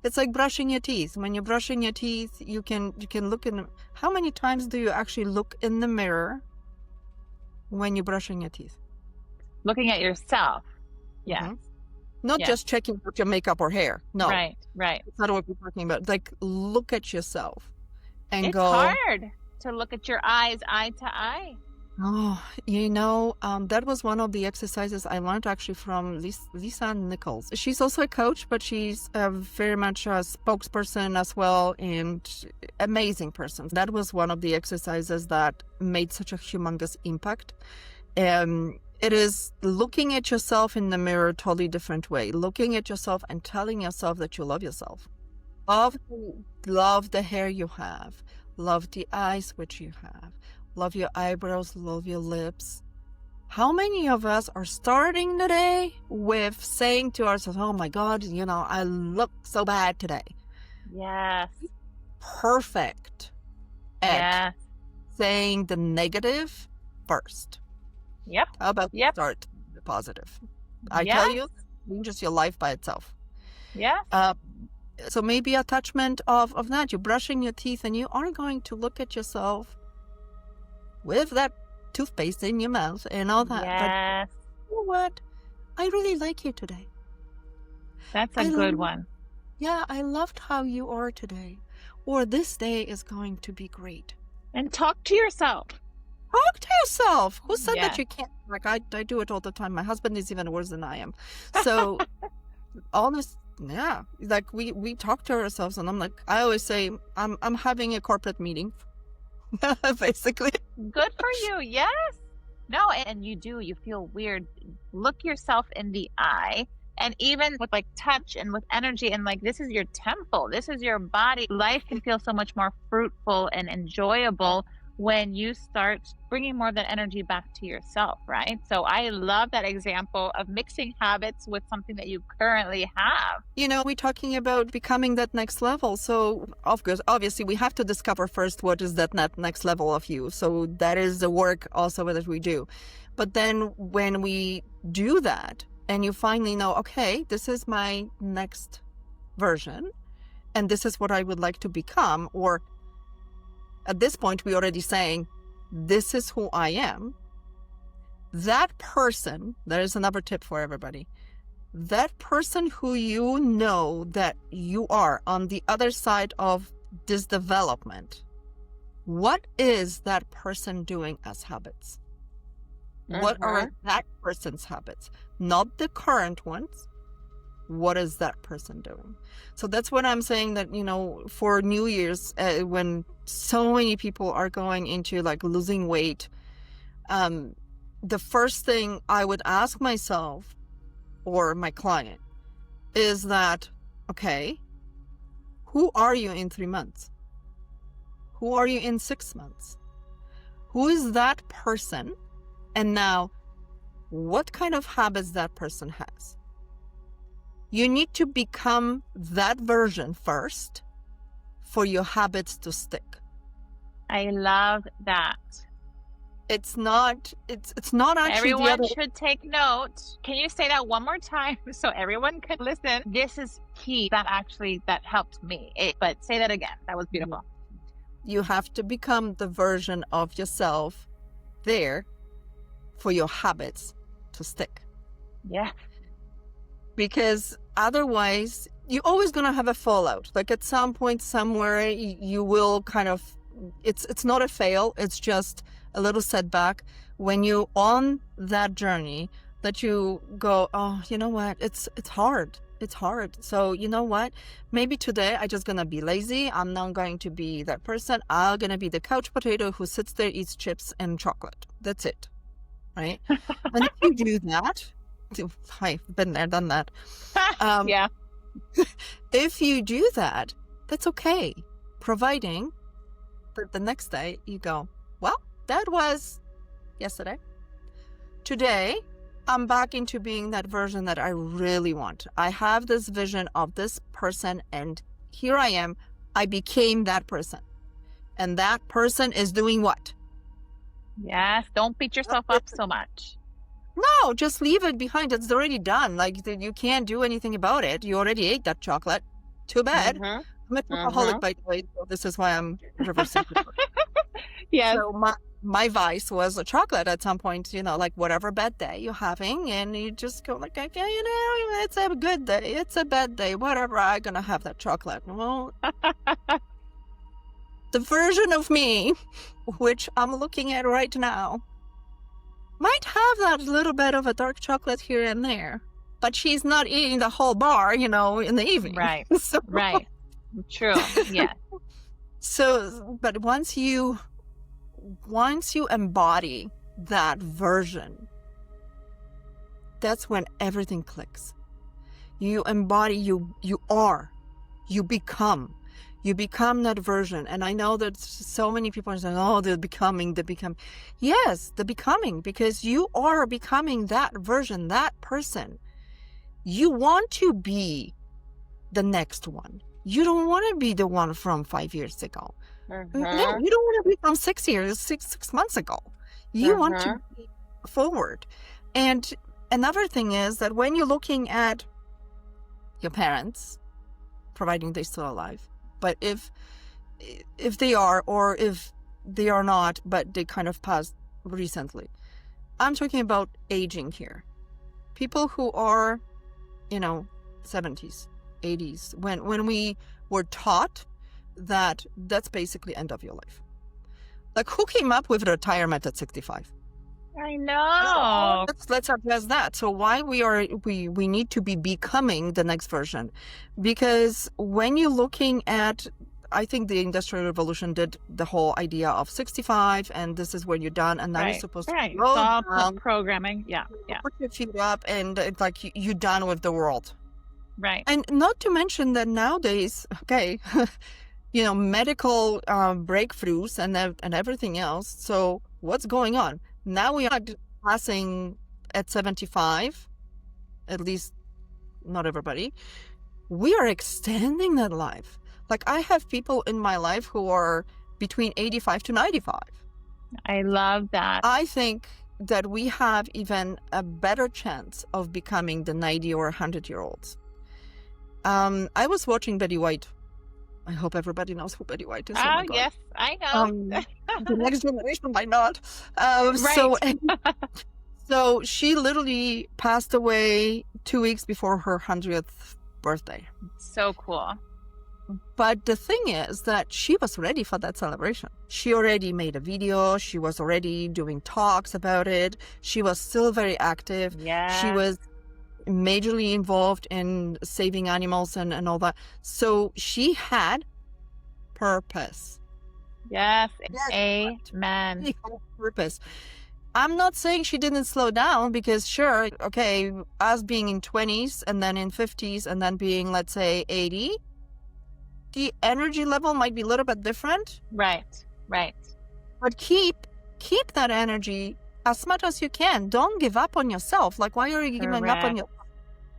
It's like brushing your teeth. When you're brushing your teeth, you can look in. How many times do you actually look in the mirror when you're brushing your teeth? Looking at yourself. Yeah. Not just checking out your makeup or hair. No. Right. It's not what we're talking about. Like, look at yourself and it's hard to look at your eyes eye to eye. Oh, that was one of the exercises I learned actually from Lisa Nichols. She's also a coach, but she's very much a spokesperson as well, and amazing person. That was one of the exercises that made such a humongous impact. It is looking at yourself in the mirror totally different way, looking at yourself and telling yourself that you love yourself. Love the hair you have, love the eyes which you have, love your eyebrows, love your lips. How many of us are starting the day with saying to ourselves, oh my God, I look so bad today. Yes. Perfect at saying the negative first. Yep. How about start the positive? I Yes. tell you, changes your life by itself. Yeah. So maybe attachment of that. You're brushing your teeth and you are going to look at yourself with that toothpaste in your mouth and all that. Yes. But you know what? I really like you today. That's a good one. Yeah, I loved how you are today. Or this day is going to be great. And talk to yourself. Talk to yourself. Who said that you can't? Like, I do it all the time. My husband is even worse than I am. So, honest, yeah. Like, we talk to ourselves, and I'm like, I always say, I'm having a corporate meeting, basically. Good for you. Yes. No, and you feel weird. Look yourself in the eye. And even with like touch and with energy and like, this is your temple. This is your body. Life can feel so much more fruitful and enjoyable when you start bringing more of that energy back to yourself, right? So I love that example of mixing habits with something that you currently have. We're talking about becoming that next level. So, of course, obviously, we have to discover first what is that next level of you. So that is the work also that we do. But then when we do that, and you finally know, okay, this is my next version, and this is what I would like to become, or at this point, we're already saying, this is who I am. That person, there is another tip for everybody. That person who you know that you are on the other side of this development, what is that person doing as habits? What are that person's habits? Not the current ones. What is that person doing? So that's what I'm saying, that, for New Year's, when so many people are going into like losing weight, the first thing I would ask myself or my client is that, okay, who are you in 3 months? Who are you in 6 months? Who is that person? And now, what kind of habits that person has? You need to become that version first for your habits to stick. I love that. It's not actually everyone should take note. Can you say that one more time so everyone can listen? This is key. That helped me. But say that again. That was beautiful. You have to become the version of yourself there for your habits to stick. Yeah. Because otherwise, you're always going to have a fallout. Like at some point somewhere, you will kind of, it's not a fail. It's just a little setback when you're on that journey that you go, oh, you know what? It's hard. It's hard. So you know what? Maybe today I'm just going to be lazy. I'm not going to be that person. I'm going to be the couch potato who sits there, eats chips and chocolate. That's it. Right? And if you do that, I've been there, done that. Yeah. If you do that, that's okay. Providing that the next day you go, well, that was yesterday. Today, I'm back into being that version that I really want. I have this vision of this person, and here I am. I became that person. And that person is doing what? Yes. Don't beat yourself up so much. No, just leave it behind. It's already done. Like, you can't do anything about it. You already ate that chocolate. Too bad. I'm a alcoholic, by the way. So this is why I'm reversing. Yes. So my vice was a chocolate at some point, like whatever bad day you're having, and you just go like, okay, it's a good day. It's a bad day. Whatever, I'm going to have that chocolate. Well, the version of me, which I'm looking at right now, might have that little bit of a dark chocolate here and there, but she's not eating the whole bar, in the evening. Right. So, Right. True. Yeah. but once you embody that version, that's when everything clicks. You embody, you become that version. And I know that so many people are saying, oh, the becoming. Yes, the becoming, because you are becoming that version, that person. You want to be the next one. You don't want to be the one from 5 years ago. No, you don't want to be from 6 months ago. You want to be forward. And another thing is that when you're looking at your parents, providing they're still alive, but if they are, or if they are not, but they kind of passed recently, I'm talking about aging here. People who are, 70s, 80s, when we were taught that that's basically end of your life. Like, who came up with retirement at 65? I know. Let's address that. So why we need to be becoming the next version, because when you're looking at, I think the Industrial Revolution did the whole idea of 65, and this is when you're done, and now you're supposed to go down, programming. Yeah. Put your feet up, and it's like you're done with the world. Right. And not to mention that nowadays, okay, medical breakthroughs and everything else. So what's going on? Now we are passing at 75, at least not everybody. We are extending that life. Like, I have people in my life who are between 85 to 95. I love that. I think that we have even a better chance of becoming the 90 or 100-year-olds. I was watching Betty White. I hope everybody knows who Betty White is. Oh, my God. Yes, I know. The next generation might not. Right. So she literally passed away 2 weeks before her 100th birthday. So cool. But the thing is that she was ready for that celebration. She already made a video. She was already doing talks about it. She was still very active. Yeah. She was majorly involved in saving animals and all that. So she had purpose. Yes. Amen. Purpose. I'm not saying she didn't slow down, because sure, okay, us being in 20s and then in 50s and then being, let's say, 80, the energy level might be a little bit different. Right. But keep that energy as much as you can. Don't give up on yourself. Like, why are you giving up on yourself?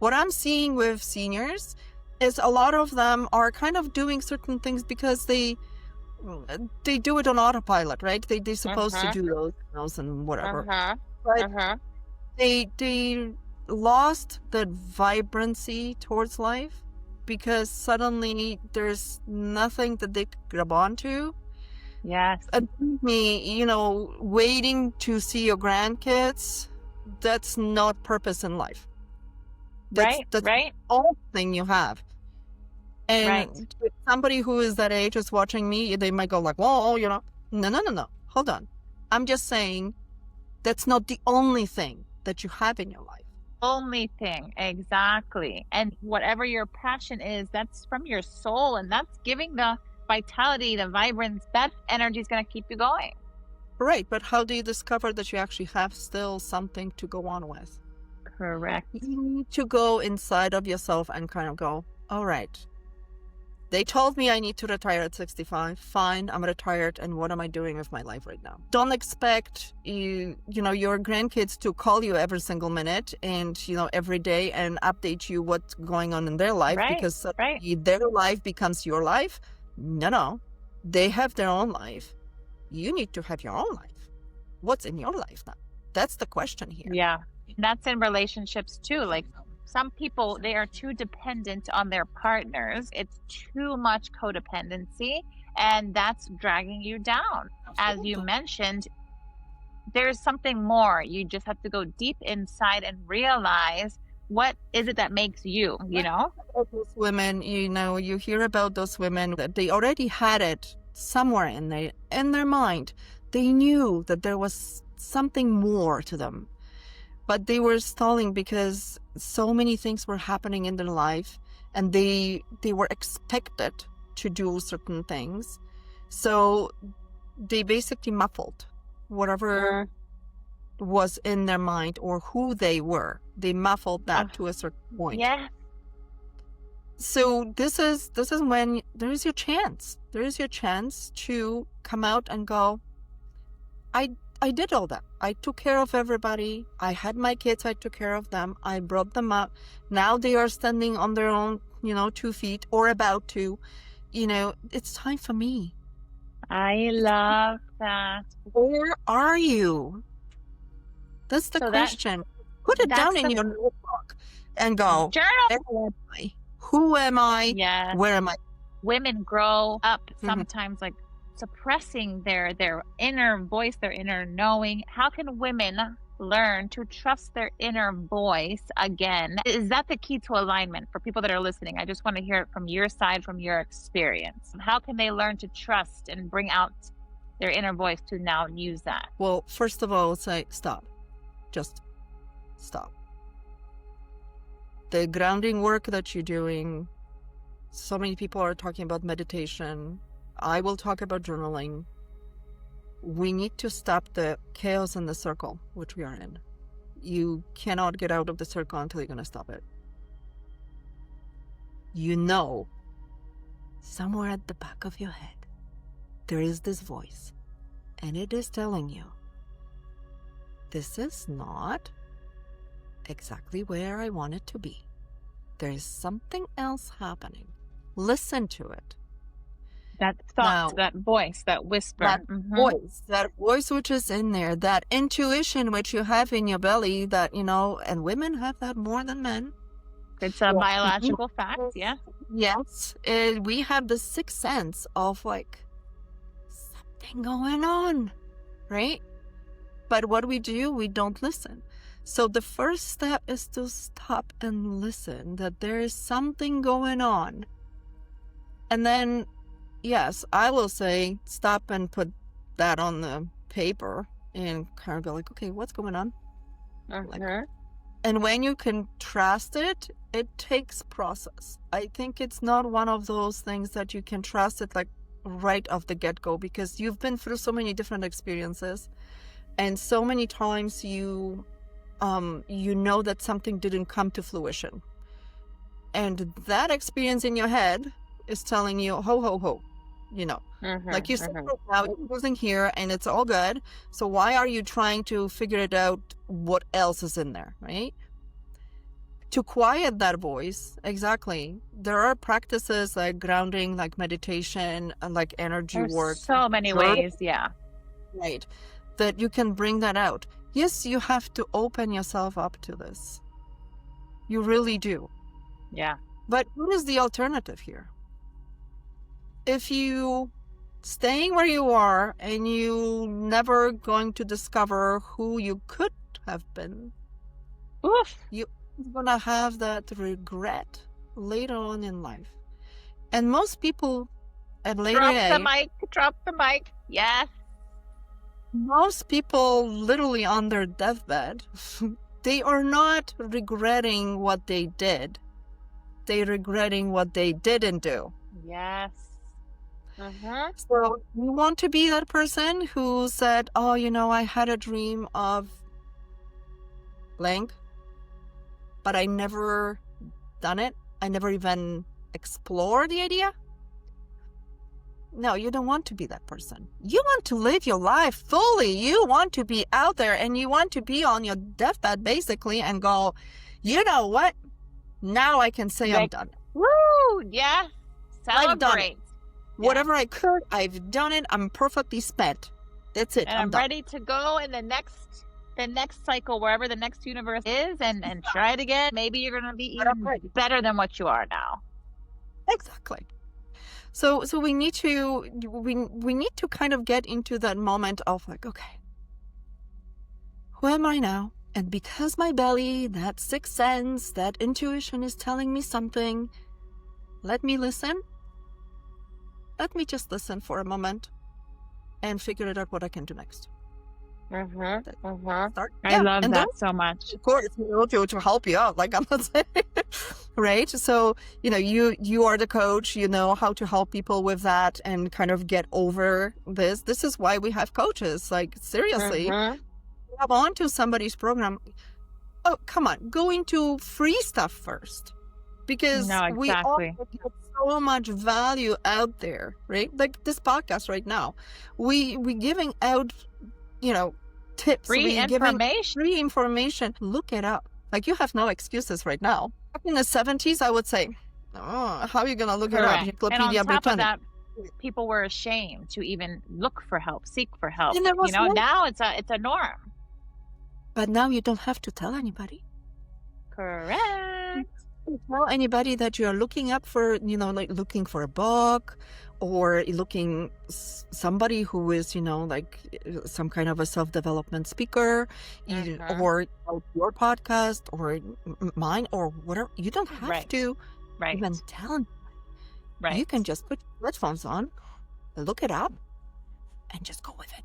What I'm seeing with seniors is a lot of them are kind of doing certain things because they do it on autopilot, right? They're supposed to do those and whatever. But they lost that vibrancy towards life, because suddenly there's nothing that they could grab onto. Yes. And me, waiting to see your grandkids, that's not purpose in life. That's the only thing you have. And somebody who is that age is watching me, they might go like, whoa, no. Hold on. I'm just saying that's not the only thing that you have in your life. Only thing. Exactly. And whatever your passion is, that's from your soul, and that's giving the vitality, the vibrance. That energy is going to keep you going. Right. But how do you discover that you actually have still something to go on with? Correct. You need to go inside of yourself and kind of go, all right, they told me I need to retire at 65. Fine, I'm retired, and what am I doing with my life right now? Don't expect your grandkids to call you every single minute and every day and update you what's going on in their life, because their life becomes your life. No, they have their own life. You need to have your own life. What's in your life now? That's the question here. Yeah, that's in relationships too. Like, some people, they are too dependent on their partners. It's too much codependency, and that's dragging you down. As you mentioned, there's something more. You just have to go deep inside and realize, what is it that makes you, Those women, you hear about those women that they already had it somewhere in their mind. They knew that there was something more to them. But they were stalling because so many things were happening in their life, and they were expected to do certain things. So they basically muffled whatever was in their mind or who they were. They muffled that to a certain point. Yeah. So this is when there is your chance. There is your chance to come out and go, I did all that. I took care of everybody. I had my kids. I took care of them. I brought them up. Now they are standing on their own, 2 feet or about to. It's time for me. I love that. Where are you? That's the question. Put it down in your notebook and go, journal. Who am I? Yes. Where am I? Women grow up sometimes like suppressing their inner voice, their inner knowing. How can women learn to trust their inner voice again? Is that the key to alignment for people that are listening? I just want to hear it from your side, from your experience. How can they learn to trust and bring out their inner voice to now use that? Well, first of all, say stop. Just stop. The grounding work that you're doing, so many people are talking about meditation. I will talk about journaling. We need to stop the chaos in the circle, which we are in. You cannot get out of the circle until you're going to stop it. Somewhere at the back of your head, there is this voice, and it is telling you, this is not exactly where I want it to be. There is something else happening. Listen to it. That thought, that voice, that whisper. That voice which is in there, that intuition which you have in your belly that, and women have that more than men. It's a biological fact, yeah. Yes. We have the sixth sense of like something going on, right? But what we do, we don't listen. So the first step is to stop and listen that there is something going on. And then, yes, I will say stop and put that on the paper and kind of go like, okay, what's going on? And when you can trust it, it takes process. I think it's not one of those things that you can trust it like right off the get-go, because you've been through so many different experiences, and so many times you know that something didn't come to fruition. And that experience in your head is telling you, ho, ho, ho, like you said, now you're losing here and it's all good. So why are you trying to figure it out what else is in there, right? To quiet that voice, exactly. There are practices like grounding, like meditation, and like energy work. So many ways, yeah. Right. That you can bring that out. Yes, you have to open yourself up to this. You really do. Yeah. But what is the alternative here? If you staying where you are and you never going to discover who you could have been, you're gonna have that regret later on in life. And most people at later age, drop the mic. Yes. Most people literally on their deathbed, they are not regretting what they did. They're regretting what they didn't do. Yes. So you want to be that person who said, oh, I had a dream of blank, but I never done it. I never even explored the idea. No, you don't want to be that person. You want to live your life fully. You want to be out there and you want to be on your deathbed basically and go, you know what? Now I can say I'm done. Woo! Yeah. Celebrate. I've done it. Whatever I could, I've done it. I'm perfectly spent. That's it. And I'm ready to go in the next cycle, wherever the next universe is, and try it again. Maybe you're going to be even better than what you are now. Exactly. So we need to kind of get into that moment of like, okay, who am I now? And because my belly, that sixth sense, that intuition is telling me something, let me listen. Let me just listen for a moment and figure it out what I can do next. Start, I yeah, love and that don't, so much. of course, to help you out. Like I'm not saying, right? So you are the coach. You know how to help people with that and kind of get over this. This is why we have coaches. Like seriously, log on to somebody's program. Oh, come on, go into free stuff first, because No, we all exactly. get so much value out there, right? Like this podcast right now, we giving out, tips. Free We giving information. free information. Look it up. Like you have no excuses right now. Back in the 70s, I would say, oh, how are you gonna look it up? Correct. And on Encyclopedia top of Britannica. that, people were ashamed to even look for help, seek for help. And there was no, Now it's a norm. but now you don't have to tell anybody. Correct. Tell anybody that you're looking up for, like looking for a book, or looking somebody who is, like some kind of a self-development speaker, or your podcast or mine or whatever. You don't have to even tell them. Right. You can just put your headphones on, look it up, and just go with it.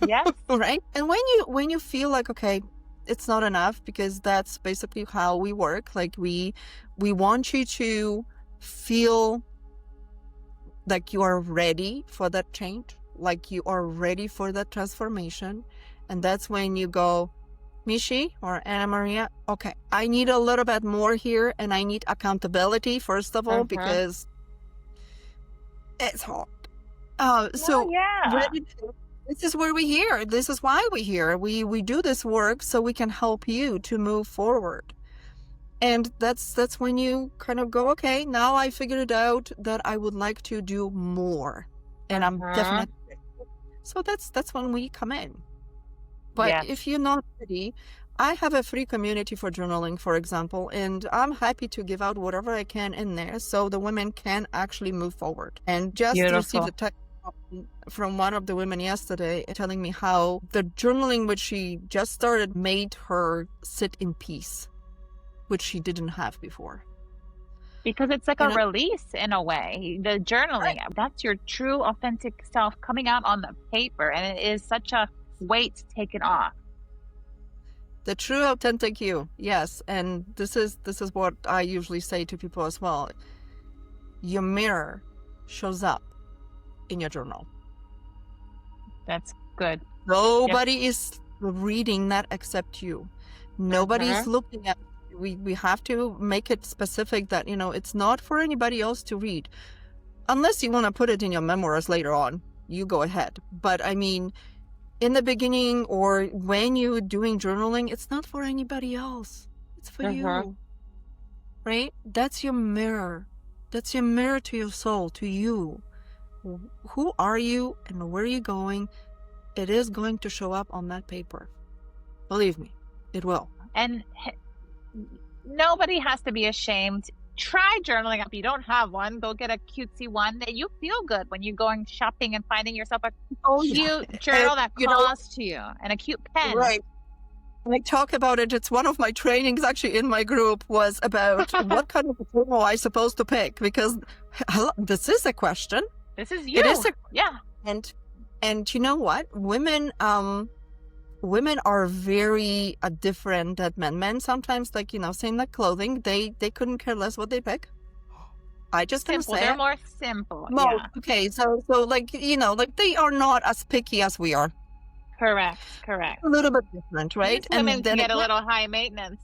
Yes. Right. And when you feel like, okay, it's not enough, because that's basically how we work. Like we want you to feel like you are ready for that change, like you are ready for that transformation. And that's when you go, Michi or Anna Maria, okay, I need a little bit more here, and I need accountability first of all, because it's hard. This is where we're here. This is why we're here. We do this work so we can help you to move forward. And that's when you kind of go, okay, now I figured it out that I would like to do more. And I'm definitely, so that's when we come in. But if you're not ready, I have a free community for journaling, for example, and I'm happy to give out whatever I can in there so the women can actually move forward. And just received a text from one of the women yesterday telling me how the journaling which she just started made her sit in peace, which she didn't have before. Because it's like a release in a way. The journaling, that's your true authentic self coming out on the paper, and it is such a weight taken off. The true authentic you, yes. And this is what I usually say to people as well. Your mirror shows up in your journal. That's good. Nobody is reading that except you. Nobody's looking at. We have to make it specific that it's not for anybody else to read, unless you want to put it in your memoirs later on. You go ahead. But I mean, in the beginning or when you're doing journaling, it's not for anybody else. It's for you, right? That's your mirror. That's your mirror to your soul, to you. Who are you and where are you going? It is going to show up on that paper. Believe me, it will. And nobody has to be ashamed. Try journaling. If you don't have one, go get a cutesy one. You feel good when you're going shopping and finding yourself a cute journal that calls to you, and a cute pen. Right. I talk about it. It's one of my trainings actually in my group was about what kind of journal I supposed to pick, because this is a question. This is you. It is and you know what? Women are very different than men. Men sometimes, like same like clothing, they couldn't care less what they pick. I just gonna say they're more simple. Okay, so like like they are not as picky as we are. Correct. A little bit different, right? And women can get a little high maintenance.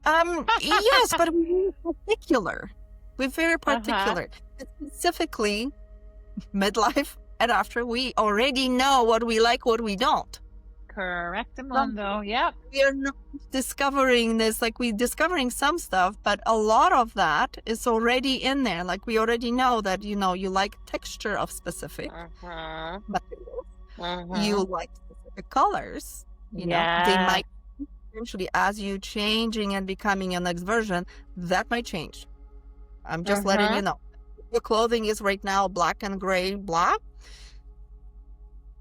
Yes, but we're particular. We're very particular. Specifically, midlife and after, we already know what we like, what we don't. Correct, Mundo. Yep. We are not discovering this, like we're discovering some stuff, but a lot of that is already in there. Like we already know that, you like texture of specific materials. You like specific colors. They might eventually, as you changing and becoming your next version, that might change. I'm just letting you know. Your clothing is right now black and gray, blah.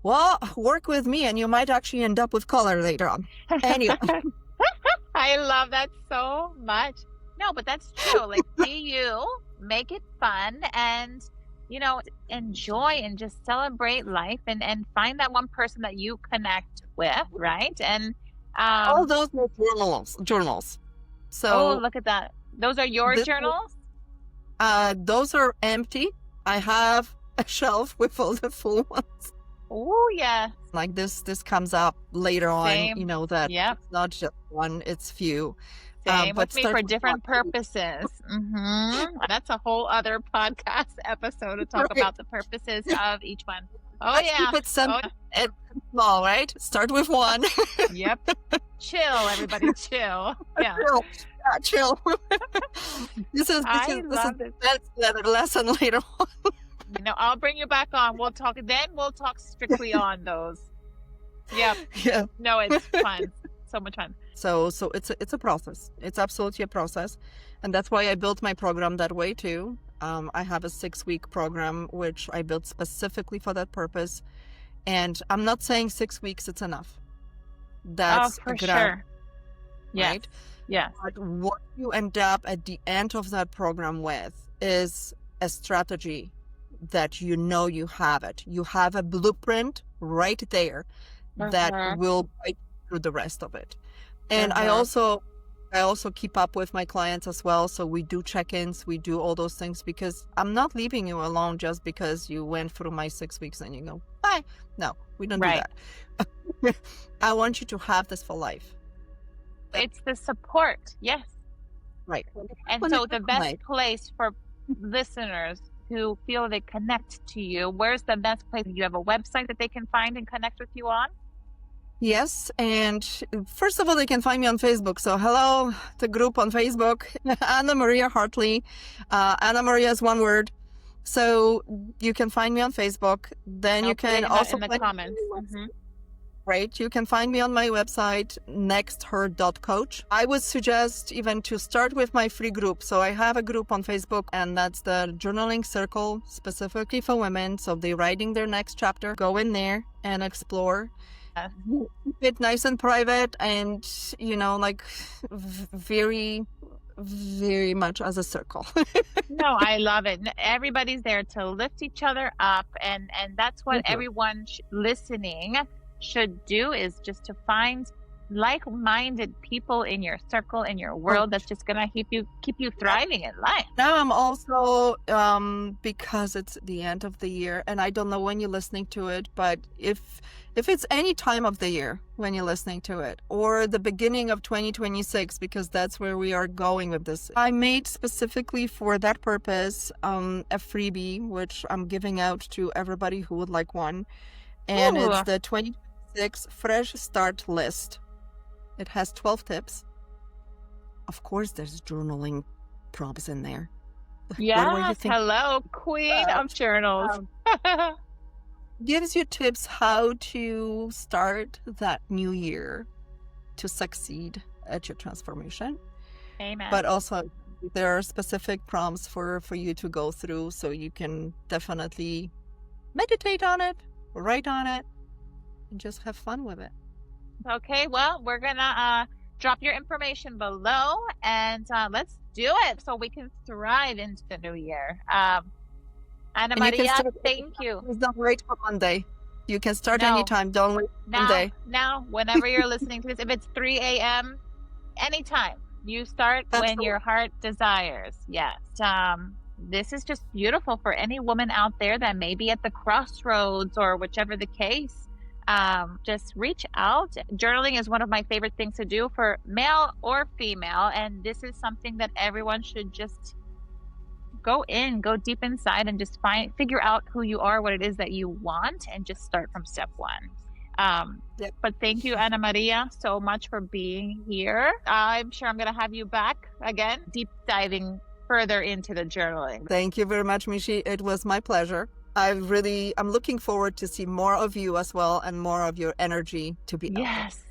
Well, work with me and you might actually end up with color later on. Anyway. I love that so much. No, but that's true. Like, be you, make it fun, and enjoy and just celebrate life and find that one person that you connect with, right? And All those are journals. oh, So look at that. Those are your this, journals? those are empty. I have a shelf with all the full ones. Oh, yeah. Like this comes up later on, Same. that Yep. it's not just one, it's few. Same But with me start for with different one. purposes. That's a whole other podcast episode to talk Right. about the purposes of each one. Oh, Let's yeah. keep it simple and small, right? Start with one. Yep. Chill, everybody, chill. Yeah. Chill. This is I love the it. best lesson later on. I'll bring you back on. We'll talk strictly on those. Yep. Yeah. No, it's fun. So much fun. So it's a process. It's absolutely a process. And that's why I built my program that way too. I have a 6-week program, which I built specifically for that purpose. And I'm not saying 6 weeks, it's enough. That's for a good sure. Yes. right? Yes. But what you end up at the end of that program with is a strategy that you have it. You have a blueprint right there that will guide you through the rest of it. And I also keep up with my clients as well. So we do check-ins, we do all those things, because I'm not leaving you alone just because you went through my 6 weeks and you go, bye. No, we don't do that. I want you to have this for life. It's the support. Yes. Right. And so the best place for listeners who feel they connect to you, where's the best place? You have a website that they can find and connect with you on? Yes, and first of all, they can find me on Facebook. So hello, the group on Facebook, Anna Maria Hartley. Anna Maria is one word. So you can find me on Facebook. Then you can also in the comments. Right. You can find me on my website, NextHer.coach. I would suggest even to start with my free group. So I have a group on Facebook, and that's the journaling circle specifically for women. So they're writing their next chapter. Go in there and explore. Keep it nice and private, and very, very much as a circle. No, I love it. Everybody's there to lift each other up, and that's what everyone listening should do, is just to find like-minded people in your circle, in your world, that's just gonna keep you thriving in life. Now I'm also because it's the end of the year, and I don't know when you're listening to it, but if it's any time of the year when you're listening to it, or the beginning of 2026, because that's where we are going with this, I made specifically for that purpose a freebie, which I'm giving out to everybody who would like one, and it's the 2026 Fresh Start List. It has 12 tips. Of course, there's journaling prompts in there. Yeah. Hello, queen of journals. Gives you tips how to start that new year to succeed at your transformation. Amen. But also, there are specific prompts for you to go through, so you can definitely meditate on it, write on it, and just have fun with it. Okay, well, we're gonna drop your information below, and let's do it so we can thrive into the new year. Anna Maria, thank you. Don't wait for Monday. You can start anytime. Don't wait for Monday. Now, whenever you're listening to this, if it's 3 a.m., anytime. You start when your heart desires. Yes. This is just beautiful for any woman out there that may be at the crossroads, or whichever the case. Just reach out. Journaling is one of my favorite things to do for male or female, and this is something that everyone should just go deep inside and just figure out who you are, what it is that you want, and just start from step one. But thank you, Anna Maria, so much for being here. I'm sure I'm going to have you back again, deep diving further into the journaling. Thank you very much, Michi. It was my pleasure. I'm looking forward to see more of you as well, and more of your energy to be out there. Yes.